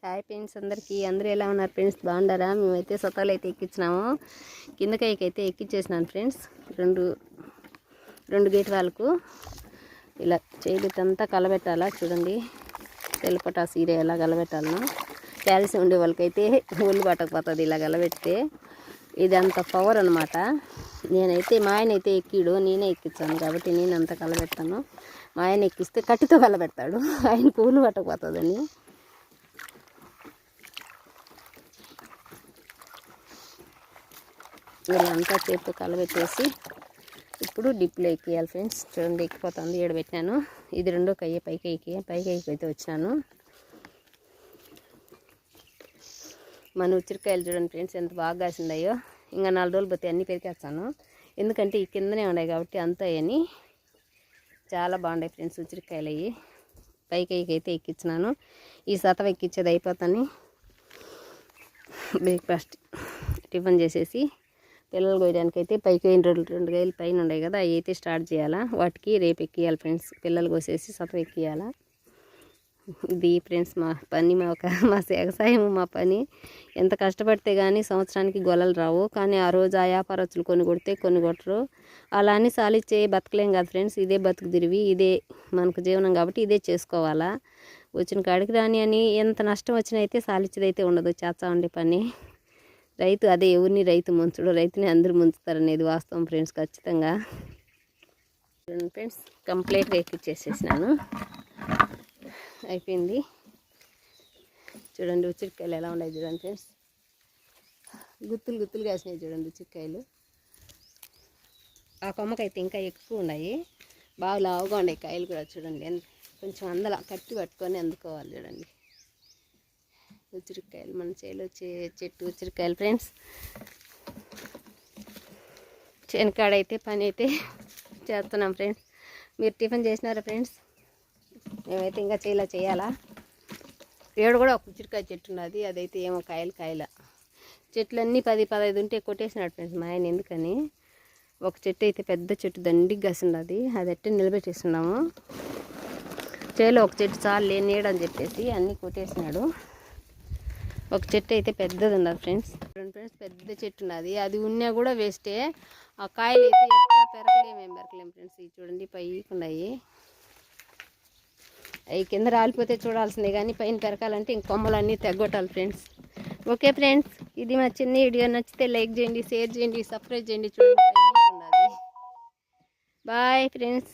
Hi friends అందరూ ఎలా ఉన్నారు ఫ్రెండ్స్? బాగుండారా? మేమైతే సొతాలు అయితే ఎక్కించినాము. కిందకైతే ఎక్కించేసినాను ఫ్రెండ్స్. రెండు గేట్ వాళ్ళకు ఇలా చేతితంతా కలబెట్టాలా చూడండి. తెల్లపట సీర ఎలా కలబెట్టాలనో క్యాల్షియం ఉండే వాళ్ళకైతే ఒళ్ళు పట్టకపోతుంది ఇలా కలబెడితే. ఇది అంత పవర్ అనమాట. నేనైతే మా ఆయన అయితే ఎక్కిడు, నేనే ఎక్కించాను కాబట్టి నేను అంత కలబెడతాను. మా ఆయన ఎక్కిస్తే కట్టితో కలబెడతాడు, ఆయనకు ఒళ్ళు పట్టకపోతుందని. వీళ్ళంతా చేపు కలబెట్టేసి ఇప్పుడు డిప్లో ఎక్కియాలి ఫ్రెండ్స్. చూడండి ఎక్కిపోతుంది, ఏడు పెట్టినాను. ఇది రెండో కయ్య పైకి అయితే వచ్చినాను. మన ఉసిరికాయలు చూడండి ఫ్రెండ్స్ ఎంత బాగా కాసిండాయో. ఇంకా 4 రోజులు పోతే అన్నీ పెరికేస్తాను, ఎందుకంటే ఈ కిందనే ఉన్నాయి కాబట్టి అంతా అని చాలా బాగున్నాయి ఫ్రెండ్స్ ఉసిరికాయలు. అవి పైకి అయితే ఎక్కించినాను. ఈ సతవ ఎక్కించేది అయిపోతాను. బ్రేక్ఫాస్ట్ టిఫిన్ చేసేసి పిల్లలు కోయడానికి అయితే పైకి 2 గైలు పైన ఉన్నాయి కదా, అవి అయితే స్టార్ట్ చేయాలా. వాటికి రేపు ఎక్కియాలి ఫ్రెండ్స్. పిల్లలు కోసేసి సతవ ఎక్కియాలా. ఇది ఫ్రెండ్స్ మా పని, మా వ్యవసాయం మా పని. ఎంత కష్టపడితే కానీ సంవత్సరానికి గొల్లలు రావు. కానీ ఆ రోజు ఆ వ్యాపారస్తులు కొన్ని కొడితే కొన్ని కొట్టరు. అలా అని సాలిచ్చే బతకలేం కదా ఫ్రెండ్స్. ఇదే బతుకు తిరివి, ఇదే మనకు జీవనం కాబట్టి ఇదే చేసుకోవాలా. వచ్చిన కాడికి రాని అని ఎంత నష్టం వచ్చినా అయితే సాలిచ్చేదైతే ఉండదు. చేస్తా ఉండే పని రైతు. అదే ఎవరిని రైతు ముంచడు, రైతుని అందరూ ముంచుతారు అనేది వాస్తవం ఫ్రెండ్స్. ఖచ్చితంగా ఫ్రెండ్స్ కంప్లీట్గా ఎక్కిచ్చేసేసినాను, అయిపోయింది. చూడండి ఉసిరికాయలు ఎలా ఉన్నాయి చూడండి ఫ్రెండ్స్. గుత్తులు కాసినాయి చూడండి ఉసిరికాయలు. ఆ కొమ్మకైతే ఇంకా ఎక్కువ ఉన్నాయి, బాగా లావుగా ఉన్నాయి కాయలు కూడా. చూడండి కొంచెం అందలా కట్టి పట్టుకొని అందుకోవాలి. చూడండి ఉసిరికాయలు మన చేలో చెట్టు ఉసిరికాయలు ఫ్రెండ్స్. చేనకాడైతే పని అయితే చేస్తున్నాం ఫ్రెండ్స్. మీరు టిఫిన్ చేసినారా ఫ్రెండ్స్? మేమైతే ఇంకా చేయాలా. ఏడు కూడా ఒక ఉసిరికాయ చెట్టు ఉన్నది, అదైతే ఏమో కాయల చెట్లన్నీ 10-15 ఉంటే కొట్టేసినాడు ఫ్రెండ్స్ మా ఆయన. ఎందుకని ఒక చెట్టు అయితే పెద్ద చెట్టు దండికి కాసినది, అది అట్టే నిలబెట్టేస్తున్నాము. చేలో ఒక చెట్టు చాలు నీడని చెప్పేసి అన్నీ కొట్టేసినాడు. ఒక చెట్టు అయితే పెద్దది ఉన్నది ఫ్రెండ్స్. పెద్ద చెట్టు ఉన్నది, అది ఉన్నా కూడా వేస్టే. ఆ కాయలు అయితే ఎట్లా పెరకలేం ఫ్రెండ్స్. ఇవి చూడండి పైకి ఉన్నాయి, అవి కింద రాలిపోతే చూడాల్సిందే కానీ పైన పెరకాలంటే ఇంక కొమ్మలన్నీ తెగొట్టాలి ఫ్రెండ్స్. ఓకే ఫ్రెండ్స్, ఇది మా చిన్న వీడియో. నచ్చితే లైక్ చేయండి, షేర్ చేయండి, సబ్స్క్రైబ్ చేయండి. చూడండి పైకి ఉన్నది. Boy friends.